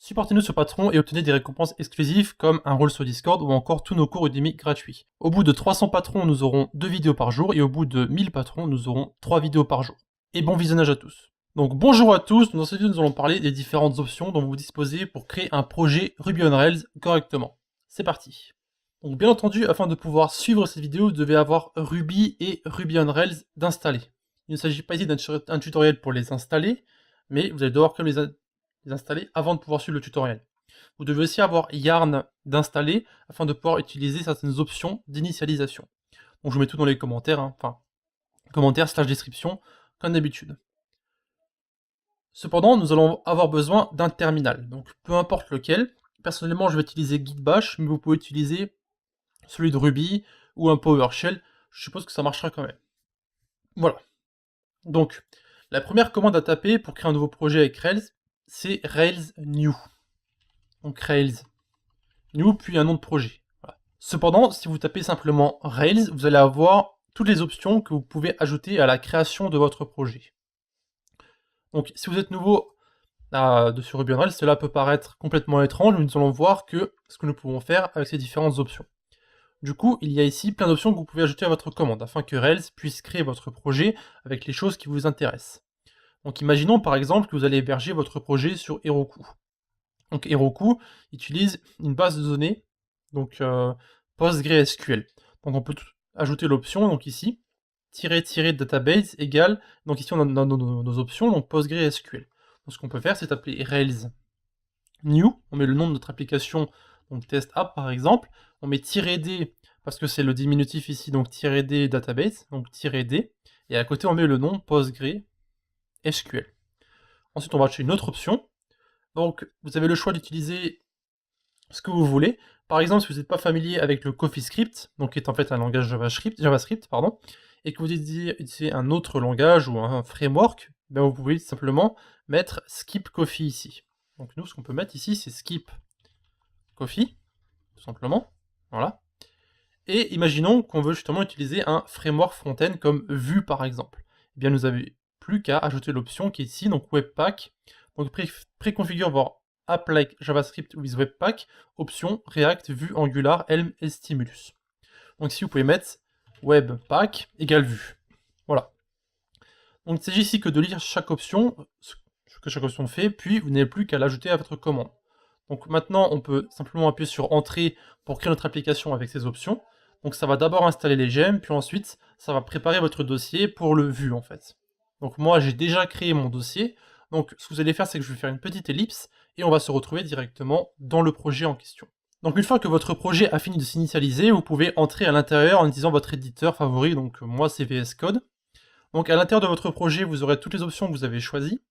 Supportez-nous sur Patreon et obtenez des récompenses exclusives comme un rôle sur Discord ou encore tous nos cours Udemy gratuits. Au bout de 300 patrons, nous aurons 2 vidéos par jour et au bout de 1000 patrons, nous aurons 3 vidéos par jour. Et bon visionnage à tous. Donc bonjour à tous, dans cette vidéo nous allons parler des différentes options dont vous disposez pour créer un projet Ruby on Rails correctement. C'est parti. Donc bien entendu, afin de pouvoir suivre cette vidéo, vous devez avoir Ruby et Ruby on Rails d'installer. Il ne s'agit pas ici d'un tutoriel pour les installer, mais vous allez devoir quand même les installer avant de pouvoir suivre le tutoriel. Vous devez aussi avoir Yarn d'installer afin de pouvoir utiliser certaines options d'initialisation. Donc je vous mets tout dans les commentaires, enfin commentaires / description, comme d'habitude. Cependant, nous allons avoir besoin d'un terminal, donc peu importe lequel. Personnellement, je vais utiliser Git Bash, mais vous pouvez utiliser celui de Ruby ou un PowerShell. Je suppose que ça marchera quand même. Voilà. Donc, la première commande à taper pour créer un nouveau projet avec Rails, c'est Rails New. Donc Rails New, puis un nom de projet. Voilà. Cependant, si vous tapez simplement Rails, vous allez avoir toutes les options que vous pouvez ajouter à la création de votre projet. Donc, si vous êtes nouveau sur Ruby on Rails, cela peut paraître complètement étrange, mais nous allons voir ce que nous pouvons faire avec ces différentes options. Du coup, il y a ici plein d'options que vous pouvez ajouter à votre commande, afin que Rails puisse créer votre projet avec les choses qui vous intéressent. Donc imaginons par exemple que vous allez héberger votre projet sur Heroku. Donc Heroku utilise une base de données, donc PostgreSQL. Donc on peut ajouter l'option, donc ici, --database égale, donc ici on a nos options, donc PostgreSQL. Donc ce qu'on peut faire, c'est appeler Rails New, on met le nom de notre application, donc test app par exemple, on met -d, parce que c'est le diminutif ici, donc -d database, donc -d, et à côté on met le nom PostgreSQL. Ensuite on va acheter une autre option, donc vous avez le choix d'utiliser ce que vous voulez. Par exemple, si vous n'êtes pas familier avec le CoffeeScript, donc qui est en fait un langage JavaScript, et que vous désirez utiliser un autre langage ou un framework, ben vous pouvez simplement mettre Skip Coffee ici. Donc nous, ce qu'on peut mettre ici, c'est Skip Coffee, tout simplement. Voilà. Et imaginons qu'on veut justement utiliser un framework front-end comme Vue par exemple. Eh bien, nous n'avons plus qu'à ajouter l'option qui est ici, donc Webpack. Donc préconfigure votre app like JavaScript with Webpack, option React, Vue, Angular, Helm et Stimulus. Donc ici, vous pouvez mettre Webpack égale Vue. Voilà. Donc il s'agit ici que de lire chaque option, ce que chaque option fait, puis vous n'avez plus qu'à l'ajouter à votre commande. Donc maintenant, on peut simplement appuyer sur Entrée pour créer notre application avec ces options. Donc ça va d'abord installer les gemmes, puis ensuite, ça va préparer votre dossier pour le Vue en fait. Donc moi, j'ai déjà créé mon dossier. Donc ce que vous allez faire, c'est que je vais faire une petite ellipse, et on va se retrouver directement dans le projet en question. Donc une fois que votre projet a fini de s'initialiser, vous pouvez entrer à l'intérieur en utilisant votre éditeur favori, donc moi c'est VS Code. Donc à l'intérieur de votre projet, vous aurez toutes les options que vous avez choisies.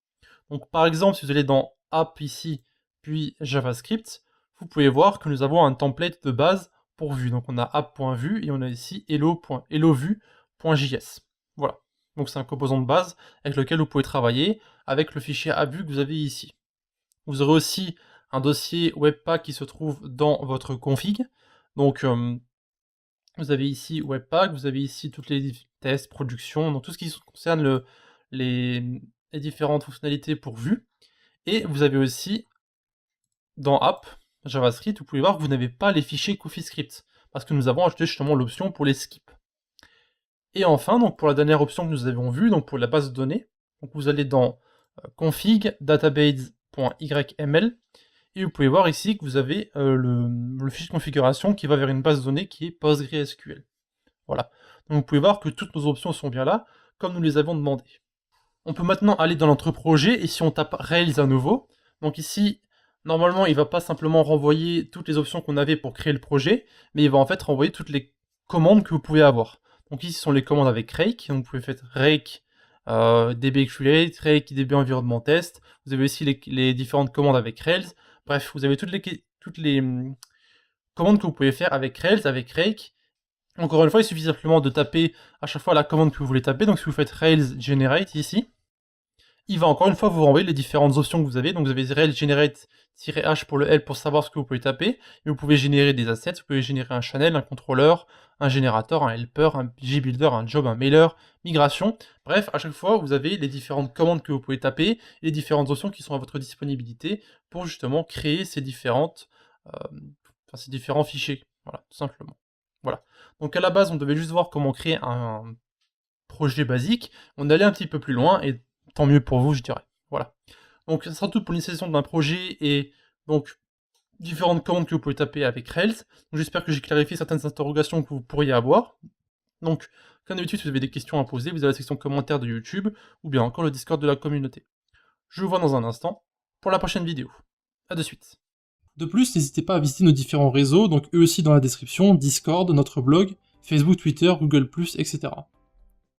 Donc par exemple, si vous allez dans App ici, puis JavaScript, vous pouvez voir que nous avons un template de base pour Vue. Donc on a app.vue et on a ici hello.vue.js. Voilà. Donc c'est un composant de base avec lequel vous pouvez travailler avec le fichier app.vue que vous avez ici. Vous aurez aussi un dossier Webpack qui se trouve dans votre config. Donc vous avez ici Webpack, vous avez ici toutes les tests, production, donc tout ce qui concerne les différentes fonctionnalités pour Vue. Et vous avez aussi dans App, JavaScript, vous pouvez voir que vous n'avez pas les fichiers CoffeeScript, parce que nous avons ajouté justement l'option pour les skips. Et enfin, donc pour la dernière option que nous avons vue, donc pour la base de données, donc vous allez dans config database.yml, et vous pouvez voir ici que vous avez le fichier de configuration qui va vers une base de données qui est PostgreSQL. Voilà. Donc vous pouvez voir que toutes nos options sont bien là, comme nous les avons demandé. On peut maintenant aller dans notre projet, et si on tape Rails à nouveau, donc ici, normalement, il ne va pas simplement renvoyer toutes les options qu'on avait pour créer le projet, mais il va en fait renvoyer toutes les commandes que vous pouvez avoir. Donc ici, ce sont les commandes avec Rake, donc vous pouvez faire Rake db create, Rake db environnement test, vous avez aussi les différentes commandes avec Rails, bref, vous avez toutes les commandes que vous pouvez faire avec Rails, avec Rake. Encore une fois, il suffit simplement de taper à chaque fois la commande que vous voulez taper, donc si vous faites Rails generate ici, il va encore une fois vous renvoyer les différentes options que vous avez. Donc vous avez Rails generate -H pour le L pour savoir ce que vous pouvez taper, et vous pouvez générer des assets, vous pouvez générer un channel, un contrôleur, un générateur, un helper, un JBuilder, un job, un mailer, migration. Bref, à chaque fois, vous avez les différentes commandes que vous pouvez taper, et les différentes options qui sont à votre disponibilité pour justement créer ces différentes, ces différents fichiers. Voilà, tout simplement. Voilà. Donc à la base, on devait juste voir comment créer un projet basique. On allait un petit peu plus loin, et tant mieux pour vous, je dirais. Voilà. Donc ça sera tout pour l'initialisation d'un projet et donc différentes commandes que vous pouvez taper avec Rails. Donc j'espère que j'ai clarifié certaines interrogations que vous pourriez avoir. Donc, comme d'habitude, si vous avez des questions à poser, vous avez la section commentaires de YouTube, ou bien encore le Discord de la communauté. Je vous vois dans un instant pour la prochaine vidéo. A de suite. De plus, n'hésitez pas à visiter nos différents réseaux, donc eux aussi dans la description, Discord, notre blog, Facebook, Twitter, Google+, etc.